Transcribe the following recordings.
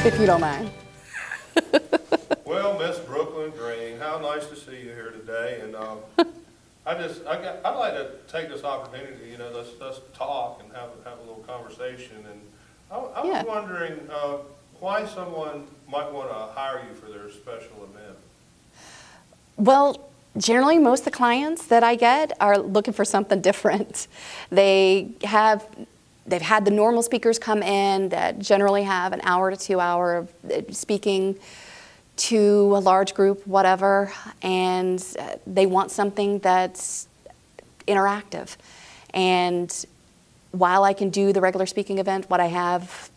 if you don't mind. Well, Miss Brooklyn Green, how nice to see you here today. And I'd like to take this opportunity, let's talk and have a little conversation. And I was wondering why someone might want to hire you for their special event. Well, generally, most of the clients that I get are looking for something different. They've had the normal speakers come in that generally have an hour to 2 hour of speaking to a large group, whatever, and they want something that's interactive. And while I can do the regular speaking event, what I have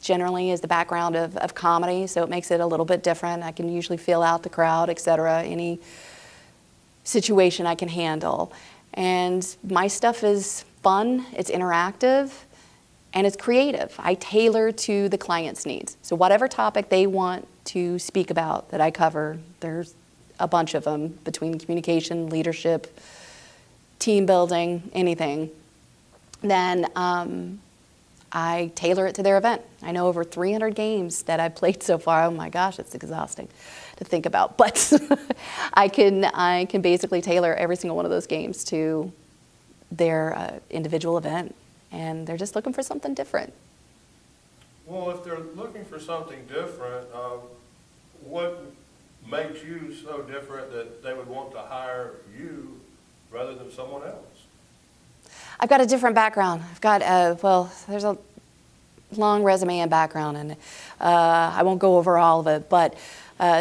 generally is the background of comedy, so it makes it a little bit different. I can usually feel out the crowd, etc., any situation I can handle. And my stuff is fun, it's interactive, and it's creative. I tailor to the client's needs. So whatever topic they want to speak about that I cover, there's a bunch of them between communication, leadership, team building, anything, then I tailor it to their event. I know over 300 games that I've played so far. Oh my gosh, it's exhausting to think about. But I can basically tailor every single one of those games to their individual event. And they're just looking for something different. Well, if they're looking for something different, what makes you so different that they would want to hire you rather than someone else? I've got a different background. I've got, there's a long resume and background, and I won't go over all of it, but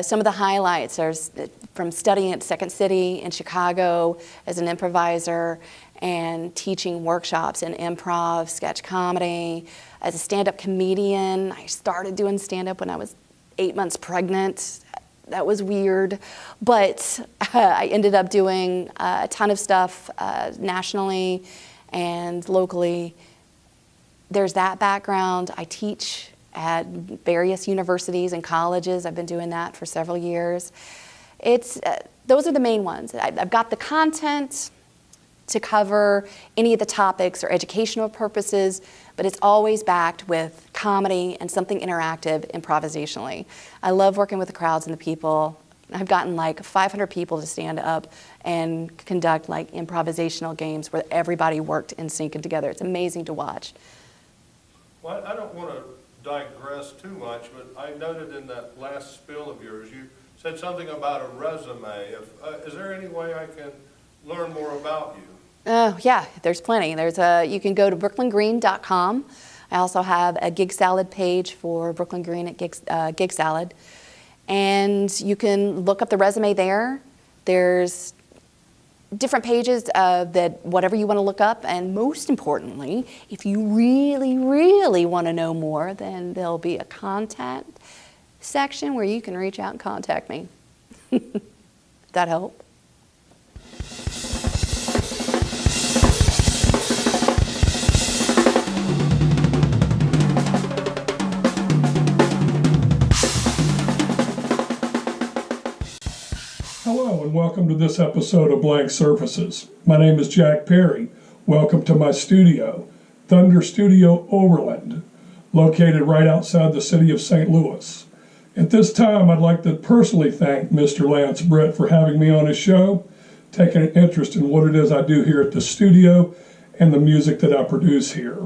some of the highlights are from studying at Second City in Chicago as an improviser and teaching workshops in improv, sketch comedy. As a stand-up comedian, I started doing stand-up when I was 8 months pregnant. That was weird, but I ended up doing a ton of stuff nationally and locally. There's that background. I teach at various universities and colleges. I've been doing that for several years. Those are the main ones. I've got the content to cover any of the topics or educational purposes, but it's always backed with comedy and something interactive improvisationally. I love working with the crowds and the people. I've gotten like 500 people to stand up and conduct like improvisational games where everybody worked in sync and together. It's amazing to watch. Well, I don't want to digress too much, but I noted in that last spiel of yours, you said something about a resume. Is there any way I can learn more about you? Yeah, there's plenty. You can go to brooklyngreen.com. I also have a Gig Salad page for Brooklyn Green at Gig Salad. And you can look up the resume there. There's different pages that whatever you want to look up. And most importantly, if you really, really want to know more, then there'll be a contact section where you can reach out and contact me. That help? Hello and welcome to this episode of Blank Surfaces. My name is Jack Perry. Welcome to my studio, Thunder Studio Overland, located right outside the city of St. Louis. At this time, I'd like to personally thank Mr. Lance Britt for having me on his show, taking an interest in what it is I do here at the studio and the music that I produce here.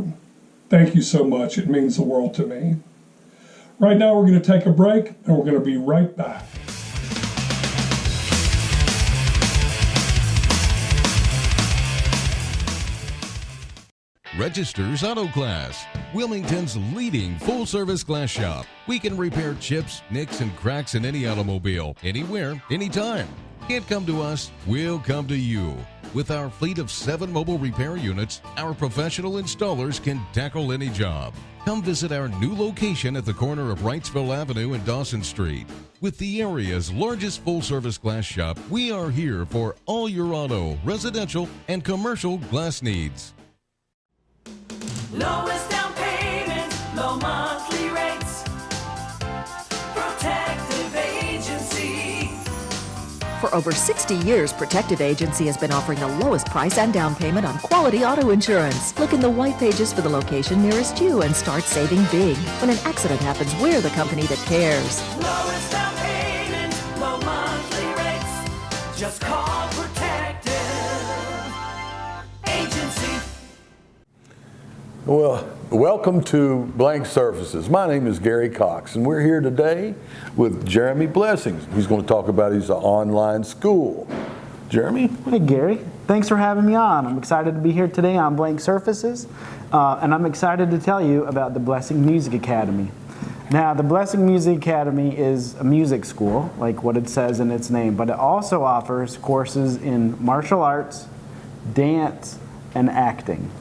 Thank you so much. It means the world to me. Right now, we're going to take a break, and we're going to be right back. Registers Auto Glass, Wilmington's leading full-service glass shop. We can repair chips, nicks, and cracks in any automobile, anywhere, anytime. Can't come to us, we'll come to you. With our fleet of 7 mobile repair units, our professional installers can tackle any job. Come visit our new location at the corner of Wrightsville Avenue and Dawson Street. With the area's largest full-service glass shop, we are here for all your auto, residential, and commercial glass needs. Lowest down payment, low monthly rates. Protective Agency. For over 60 years, Protective Agency has been offering the lowest price and down payment on quality auto insurance. Look in the white pages for the location nearest you and start saving big. When an accident happens, we're the company that cares. Lowest down payment, low monthly rates. Just call Protective Agency. Well, welcome to Blank Surfaces. My name is Gary Cox, and we're here today with Jeremy Blessings. He's going to talk about his online school. Jeremy? Hey Gary, thanks for having me on. I'm excited to be here today on Blank Surfaces, and I'm excited to tell you about the Blessing Music Academy. Now, the Blessing Music Academy is a music school, like what it says in its name, but it also offers courses in martial arts, dance, and acting.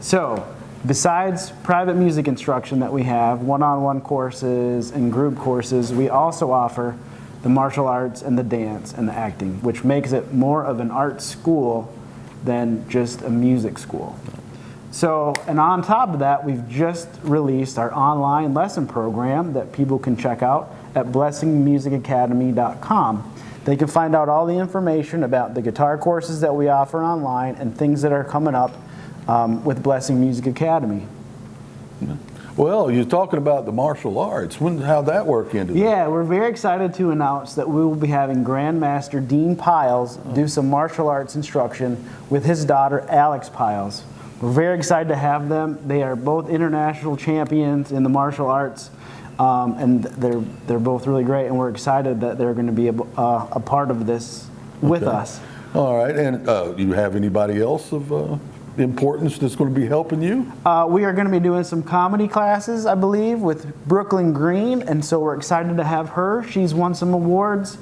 So, besides private music instruction that we have, one-on-one courses and group courses, we also offer the martial arts and the dance and the acting, which makes it more of an art school than just a music school. So, and on top of that, we've just released our online lesson program that people can check out at blessingmusicacademy.com. They can find out all the information about the guitar courses that we offer online and things that are coming up with Blessing Music Academy. Well, you're talking about the martial arts. How'd that work into it? Yeah, we're very excited to announce that we will be having Grandmaster Dean Piles do some martial arts instruction with his daughter Alex Piles. We're very excited to have them. They are both international champions in the martial arts, and they're both really great, and we're excited that they're going to be a part of this with us. All right, and do you have anybody else of importance that's going to be helping you? We are going to be doing some comedy classes, I believe, with Brooklyn Green, and so we're excited to have her. She's won some awards.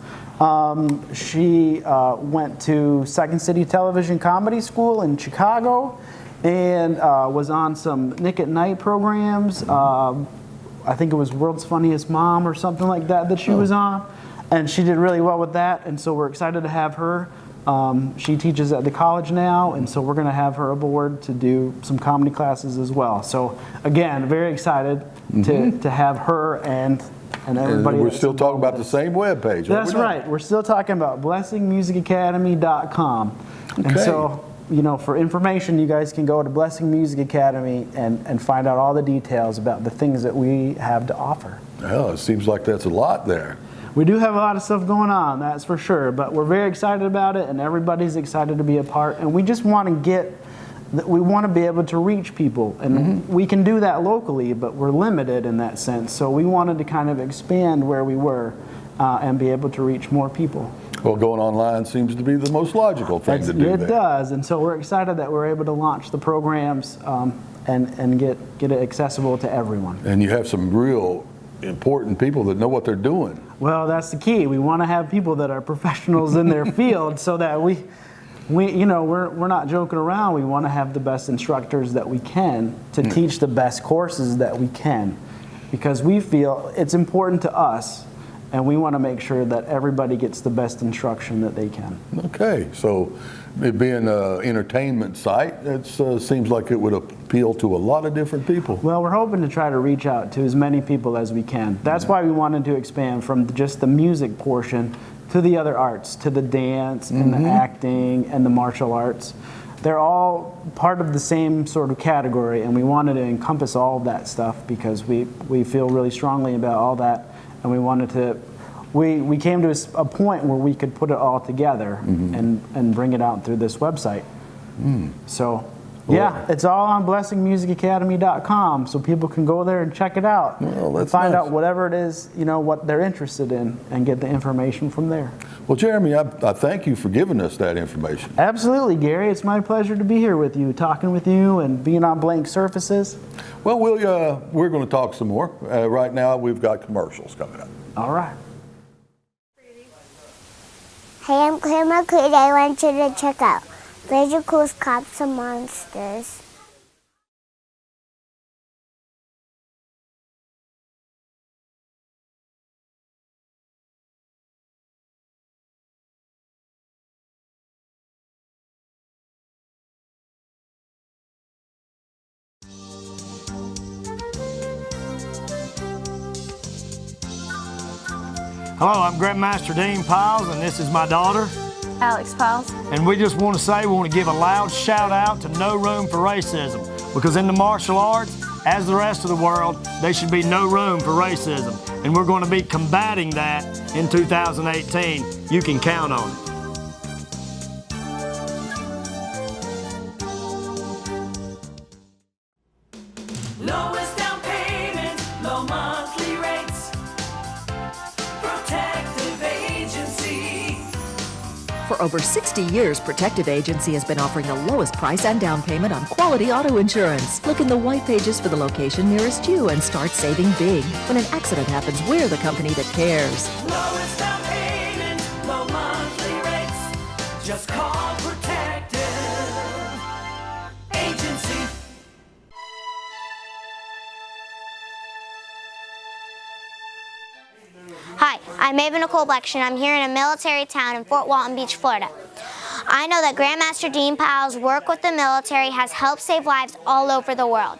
She went to Second City Television Comedy School in Chicago and was on some Nick at Night programs. I think it was World's Funniest Mom or something like that she was on, and she did really well with that, and so we're excited to have her. She teaches at the college now, and so we're going to have her aboard to do some comedy classes as well. So again, very excited to have her and everybody. And we're still talking about the same webpage. That's right. We're still talking about blessingmusicacademy.com. Okay. And so, you know, for information, you guys can go to Blessing Music Academy and find out all the details about the things that we have to offer. Well, it seems like that's a lot there. We do have a lot of stuff going on, that's for sure, but we're very excited about it, and everybody's excited to be a part, and we just want to we want to be able to reach people, and we can do that locally, but we're limited in that sense, so we wanted to kind of expand where we were and be able to reach more people. Well, going online seems to be the most logical thing to do. It does, and so we're excited that we're able to launch the programs and get it accessible to everyone. And you have some real important people that know what they're doing. Well, that's the key. We want to have people that are professionals in their field, so that we you know, we're not joking around. We want to have the best instructors that we can to teach the best courses that we can, because we feel it's important to us, and we want to make sure that everybody gets the best instruction that they can. Okay, so it being an entertainment site, it seems like it would appeal to a lot of different people. Well, we're hoping to try to reach out to as many people as we can. That's why we wanted to expand from just the music portion to the other arts, to the dance and the acting and the martial arts. They're all part of the same sort of category, and we wanted to encompass all of that stuff because we feel really strongly about all that, and we wanted to. We came to a point where we could put it all together and bring it out through this website. So, yeah, it's all on blessingmusicacademy.com, so people can go there and check it out. Well, that's find nice. out whatever it is, you know, what they're interested in, and get the information from there. Well, Jeremy, I thank you for giving us that information. Absolutely, Gary. It's my pleasure to be here with you, talking with you, and being on Blank Surfaces. Well, we're going to talk some more. Right now, we've got commercials coming up. All right. Hey, I'm Claire McCready. I want you to check out Major Cool's Cops and Monsters. Hello, I'm Grandmaster Dean Piles, and this is my daughter. Alex Piles. And we just want to say, we want to give a loud shout out to No Room for Racism, because in the martial arts, as the rest of the world, there should be no room for racism. And we're going to be combating that in 2018. You can count on it. Lowest down payment, low monthly rates. Protective Agency. For over 60 years, Protective Agency has been offering the lowest price and down payment on quality auto insurance. Look in the white pages for the location nearest you and start saving big. When an accident happens, we're the company that cares. Lowest down payment, low monthly rates. Just call Protective Agency. Hi, I'm Ava Nicole Blection. I'm here in a military town in Fort Walton Beach, Florida. I know that Grandmaster Dean Piles' work with the military has helped save lives all over the world.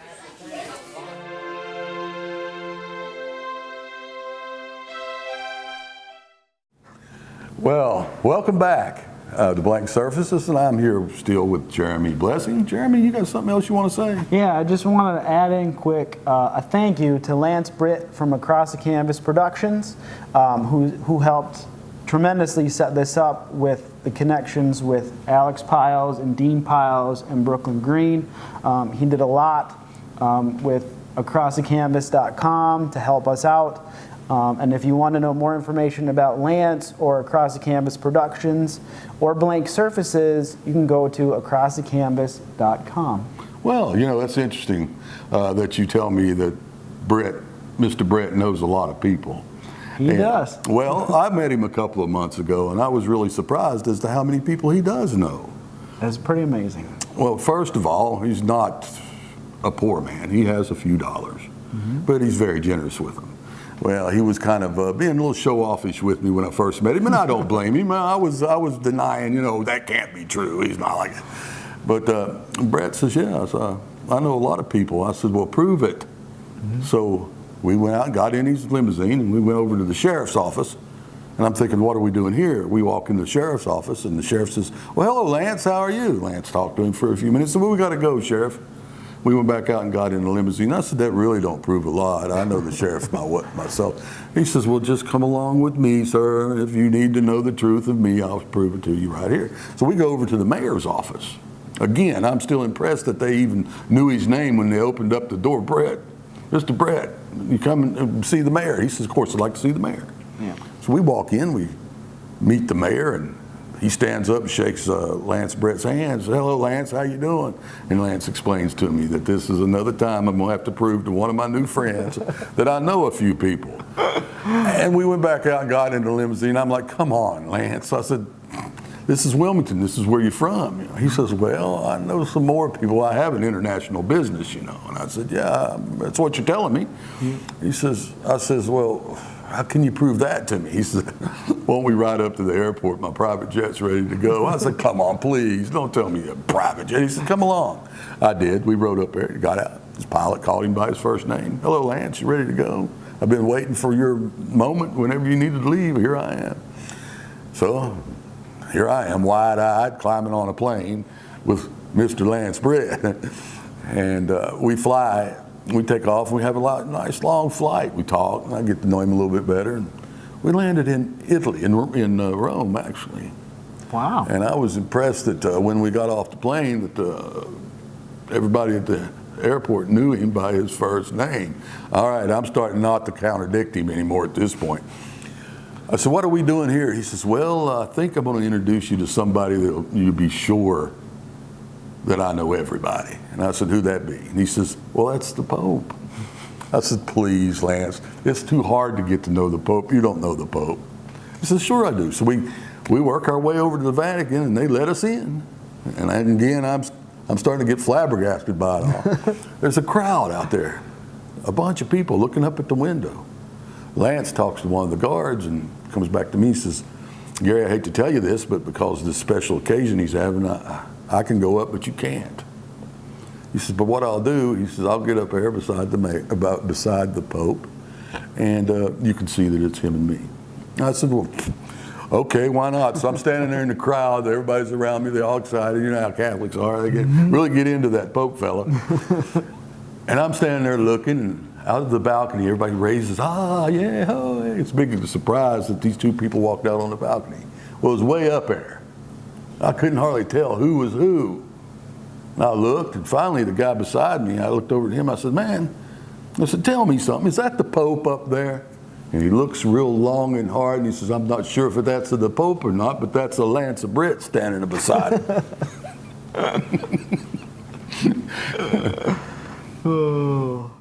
Well, welcome back to Blank Surfaces, and I'm here still with Jeremy Blessing. Jeremy, you got something else you want to say? Yeah, I just wanted to add in quick a thank you to Lance Britt from Across the Canvas Productions, who helped tremendously set this up with the connections with Alex Piles and Dean Piles and Brooklyn Green. He did a lot with AcrossTheCanvas.com to help us out. And if you want to know more information about Lance or Across the Canvas Productions or Blank Surfaces, you can go to AcrossTheCanvas.com. Well, you know, that's interesting that you tell me that Mr. Brett knows a lot of people. He does. Well, I met him a couple of months ago, and I was really surprised as to how many people he does know. That's pretty amazing. Well, first of all, he's not a poor man. He has a few dollars, but he's very generous with them. Well, he was kind of being a little show-offish with me when I first met him, and I don't blame him. I was denying, you know, that can't be true. He's not like it. But Brett says, yeah, I know a lot of people. I said, well, prove it. So we went out and got in his limousine, and we went over to the sheriff's office. And I'm thinking, what are we doing here? We walk in the sheriff's office, and the sheriff says, well, hello, Lance, how are you? Lance talked to him for a few minutes. Said, well, we got to go, Sheriff. We went back out and got in the limousine. I said, that really don't prove a lot. I know the sheriff myself. He says, well, just come along with me, sir. If you need to know the truth of me, I'll prove it to you right here. So we go over to the mayor's office. Again, I'm still impressed that they even knew his name when they opened up the door. Brett, Mr. Brett, you come and see the mayor. He says, of course, I'd like to see the mayor. Yeah. So we walk in, we meet the mayor, and he stands up and shakes Lance Brett's hand. Says, hello, Lance, how you doing? And Lance explains to me that this is another time I'm going to have to prove to one of my new friends that I know a few people. And we went back out and got in the limousine. I'm like, come on, Lance. I said, this is Wilmington. This is where you're from. You know, he says, well, I know some more people. I have an international business, you know. And I said, yeah, that's what you're telling me. He says, I says, well, how can you prove that to me? He said, won't we ride up to the airport? My private jet's ready to go. I said, come on, please. Don't tell me a private jet. He said, come along. I did. We rode up there, got out. His pilot called him by his first name. Hello, Lance, you ready to go? I've been waiting for your moment whenever you needed to leave. Here I am. So here I am, wide-eyed, climbing on a plane with Mr. Lance Britt. And we fly. We take off, and we have a nice long flight. We talk, and I get to know him a little bit better. And we landed in Italy, in Rome, actually. Wow. And I was impressed that when we got off the plane, that everybody at the airport knew him by his first name. All right, I'm starting not to contradict him anymore at this point. I said, what are we doing here? He says, well, I think I'm going to introduce you to somebody that you'll be sure that I know everybody. And I said, who'd that be? And he says, well, that's the Pope. I said, please, Lance, it's too hard to get to know the Pope. You don't know the Pope. He says, sure I do. So we work our way over to the Vatican, and they let us in. And again, I'm starting to get flabbergasted by it all. There's a crowd out there, a bunch of people looking up at the window. Lance talks to one of the guards and comes back to me and says, Gary, I hate to tell you this, but because of this special occasion he's having, I can go up, but you can't. He says, but what I'll do, he says, I'll get up there beside the Pope, and you can see that it's him and me. I said, well, okay, why not? So I'm standing there in the crowd, everybody's around me, they're all excited. You know how Catholics are, they really get into that Pope fella. And I'm standing there looking, and out of the balcony, everybody raises, yeah, oh, hey. It's big of a surprise that these two people walked out on the balcony. Well, it was way up there. I couldn't hardly tell who was who. And I looked, and finally the guy beside me, I looked over at him, I said, man, I said, tell me something, is that the Pope up there? And he looks real long and hard, and he says, I'm not sure if that's the Pope or not, but that's a Lance of Brit standing beside him. Oh.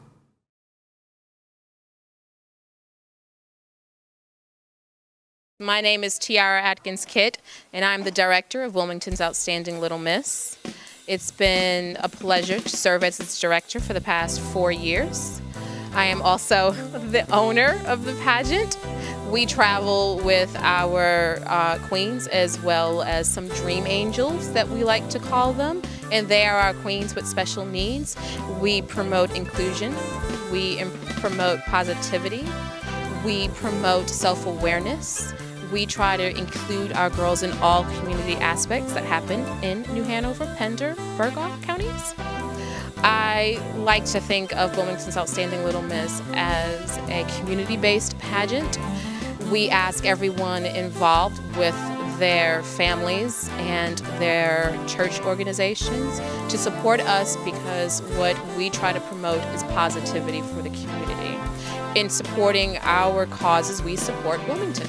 My name is Tiara Atkins Kitt, and I'm the director of Wilmington's Outstanding Little Miss. It's been a pleasure to serve as its director for the past 4 years. I am also the owner of the pageant. We travel with our queens as well as some dream angels that we like to call them, and they are our queens with special needs. We promote inclusion, we promote positivity, we promote self-awareness. We try to include our girls in all community aspects that happen in New Hanover, Pender, Burgh counties. I like to think of Wilmington's Outstanding Little Miss as a community-based pageant. We ask everyone involved with their families and their church organizations to support us because what we try to promote is positivity for the community. In supporting our causes, we support Wilmington.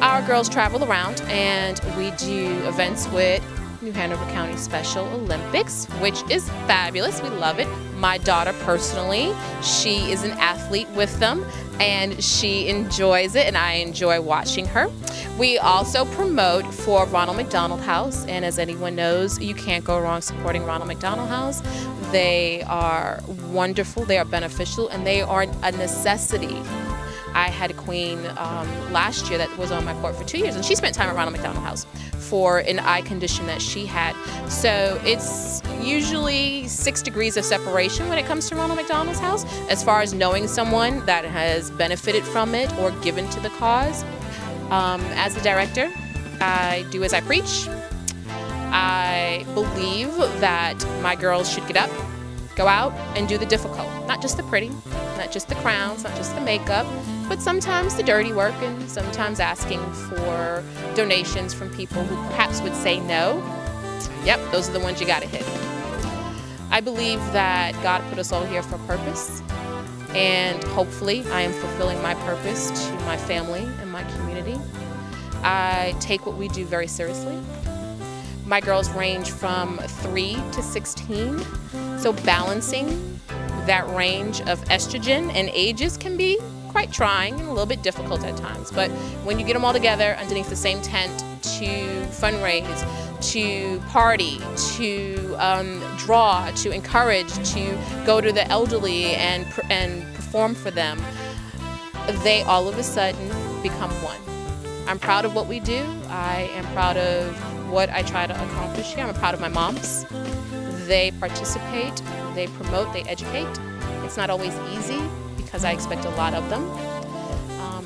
Our girls travel around and we do events with New Hanover County Special Olympics, which is fabulous. We love it. My daughter personally, she is an athlete with them and she enjoys it and I enjoy watching her. We also promote for Ronald McDonald House, and as anyone knows, you can't go wrong supporting Ronald McDonald House. They are wonderful, they are beneficial, and they are a necessity. I had a queen last year that was on my court for 2 years, and she spent time at Ronald McDonald House for an eye condition that she had. So it's usually 6 degrees of separation when it comes to Ronald McDonald's House, as far as knowing someone that has benefited from it or given to the cause. As a director, I do as I preach. I believe that my girls should get up, go out, and do the difficult. Not just the pretty, not just the crowns, not just the makeup, but sometimes the dirty work and sometimes asking for donations from people who perhaps would say no. Yep, those are the ones you gotta hit. I believe that God put us all here for a purpose, and hopefully I am fulfilling my purpose to my family and my community. I take what we do very seriously. My girls range from 3 to 16, so balancing that range of estrogen and ages can be quite trying and a little bit difficult at times. But when you get them all together underneath the same tent to fundraise, to party, to draw, to encourage, to go to the elderly and perform for them, they all of a sudden become one. I'm proud of what we do. I am proud of what I try to accomplish here. I'm proud of my moms. They participate, they promote, they educate. It's not always easy because I expect a lot of them.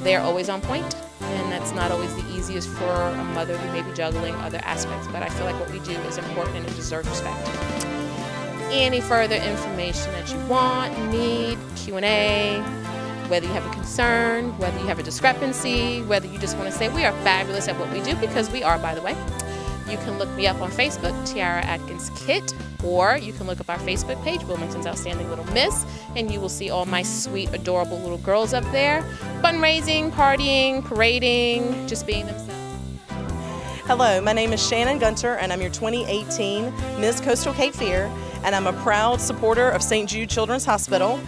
They are always on point, and that's not always the easiest for a mother who may be juggling other aspects, but I feel like what we do is important and it deserves respect. Any further information that you want, need, Q&A, whether you have a concern, whether you have a discrepancy, whether you just want to say we are fabulous at what we do, because we are, by the way. You can look me up on Facebook, Tiara Atkins Kitt, or you can look up our Facebook page, Wilmington's Outstanding Little Miss, and you will see all my sweet, adorable little girls up there, fundraising, partying, parading, just being themselves. Hello, my name is Shannon Gunter, and I'm your 2018 Miss Coastal Cape Fear, and I'm a proud supporter of St. Jude Children's Hospital.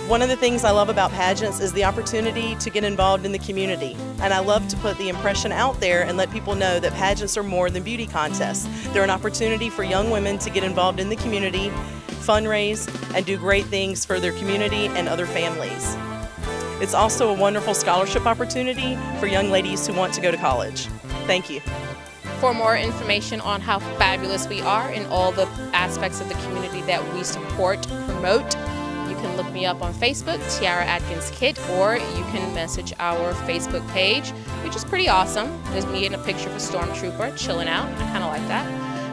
One of the things I love about pageants is the opportunity to get involved in the community. And I love to put the impression out there and let people know that pageants are more than beauty contests. They're an opportunity for young women to get involved in the community, fundraise, and do great things for their community and other families. It's also a wonderful scholarship opportunity for young ladies who want to go to college. Thank you. For more information on how fabulous we are in all the aspects of the community that we support, promote, you can look me up on Facebook, Tiara Atkins Kit, or you can message our Facebook page, which is pretty awesome. There's me in a picture of a stormtrooper chilling out. I kind of like that.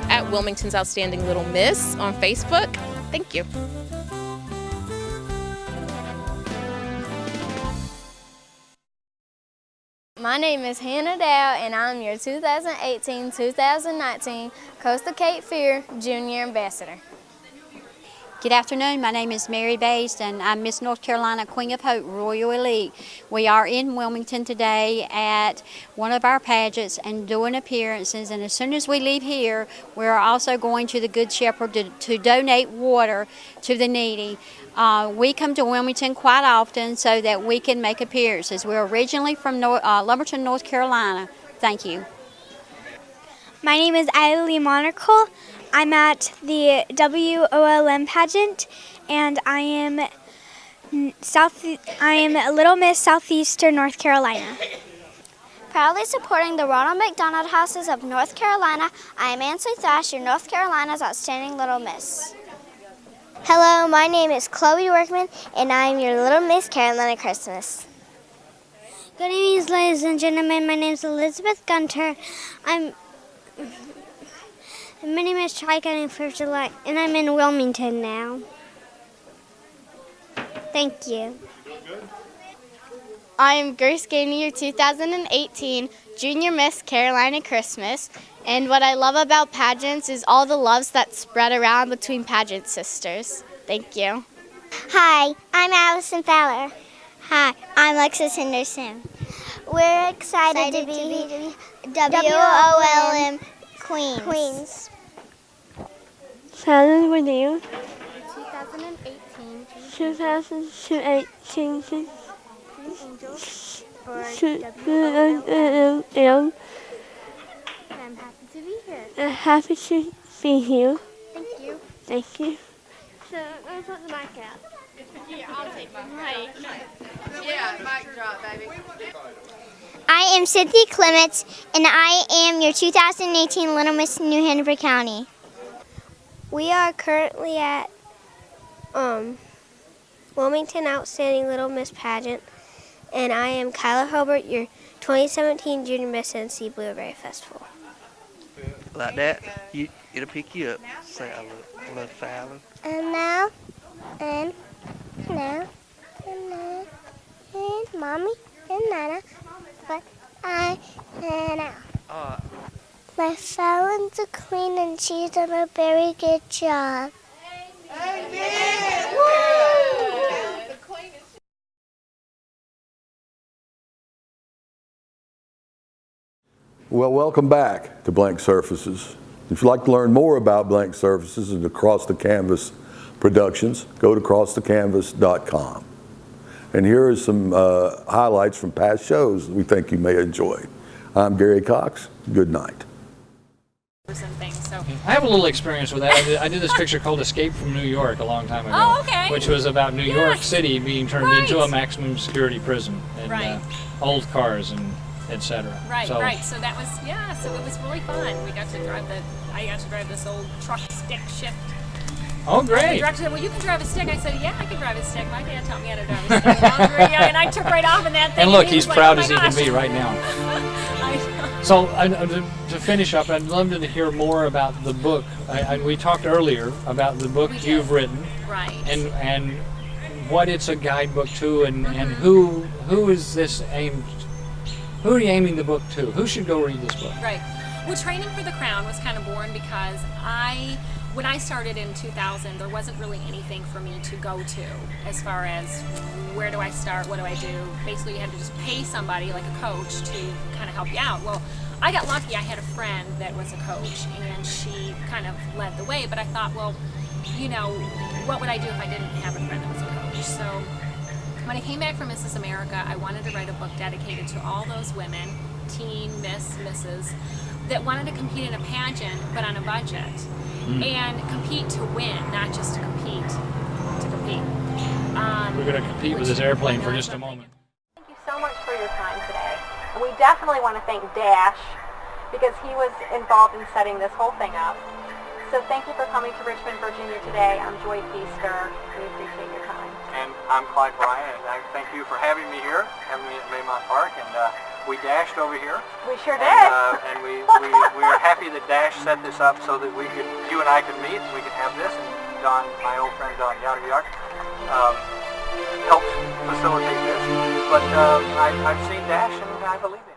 At Wilmington's Outstanding Little Miss on Facebook. Thank you. My name is Hannah Dow, and I'm your 2018-2019 Coastal Cape Fear Junior Ambassador. Good afternoon. My name is Mary Bates, and I'm Miss North Carolina Queen of Hope Royal Elite. We are in Wilmington today at one of our pageants and doing appearances, and as soon as we leave here, we're also going to the Good Shepherd to donate water to the needy. We come to Wilmington quite often so that we can make appearances. We're originally from Lumberton, North Carolina. Thank you. My name is Ailey Monaco. I'm at the WOLM pageant, and I am Little Miss Southeastern North Carolina. Proudly supporting the Ronald McDonald Houses of North Carolina, I am Ansley Thash, your North Carolina's Outstanding Little Miss. Hello, my name is Chloe Workman, and I am your Little Miss Carolina Christmas. Good evening, ladies and gentlemen. My name is Elizabeth Gunter. My name is Tri-County 4th of July, and I'm in Wilmington now. Thank you. I am Grace Gainey, your 2018 Junior Miss Carolina Christmas, and what I love about pageants is all the loves that spread around between pageant sisters. Thank you. Hi, I'm Allison Fowler. Hi, I'm Lexus Henderson. We're excited to be WOLM Queens. Shannon Renee. 2018 for I'm happy to be here. Happy to be here. Thank you. Thank you. So let's put the mic out. Yeah, I'll take my mic. Yeah, mic drop, baby. I am Cynthia Clements, and I am your 2018 Little Miss New Hanover County. We are currently at Wilmington Outstanding Little Miss Pageant, and I am Kyla Hobart, your 2017 Junior Miss NC Blueberry Festival. Like that, it'll pick you up. Say, I love Fallon. And now, and Mommy and Nana, but I and now. My Fallon's a queen, and she's done a very good job. Well, welcome back to Blank Surfaces. If you'd like to learn more about Blank Surfaces and Across the Canvas Productions, go to crossthecanvas.com. And here are some highlights from past shows that we think you may enjoy. I'm Gary Cox. Good night. I have a little experience with that. I did this picture called Escape from New York a long time ago. Oh, okay. Which was about New York City being turned into a maximum security prison. And old cars and etc. Right. So that was, so it was really fun. I got to drive this old truck stick shift. Oh, great. And the director said, well, you can drive a stick. I said, yeah, I can drive a stick. My dad taught me how to drive a stick. And I took right off in that thing. And look, he's proud like, as he can be right now. So to finish up, I'd love to hear more about the book. We talked earlier about the book you've written. Right. And what it's a guidebook to, and who is this aimed? Who are you aiming the book to? Who should go read this book? Right. Well, Training for the Crown was kind of born because when I started in 2000, there wasn't really anything for me to go to as far as where do I start, what do I do. Basically, you had to just pay somebody, like a coach, to kind of help you out. Well, I got lucky. I had a friend that was a coach, and she kind of led the way. But I thought, well, what would I do if I didn't have a friend that was a coach? So when I came back from Mrs. America, I wanted to write a book dedicated to all those women, teen, misses, that wanted to compete in a pageant, but on a budget. And compete to win, not just to compete. We're going to compete with this airplane for just a moment. Thank you so much for your time today. And we definitely want to thank Dash because he was involved in setting this whole thing up. So thank you for coming to Richmond, Virginia today. I'm Joy Feaster. We appreciate your time. And I'm Clyde Bryan, and I thank you for having me here, having me at Maymont Park. And we dashed over here. We sure did. And we are happy that Dash set this up so that you and I could meet, and we could have this. And Don, my old friend Don Yadayark, helped facilitate this. But I've seen Dash, and I believe in it.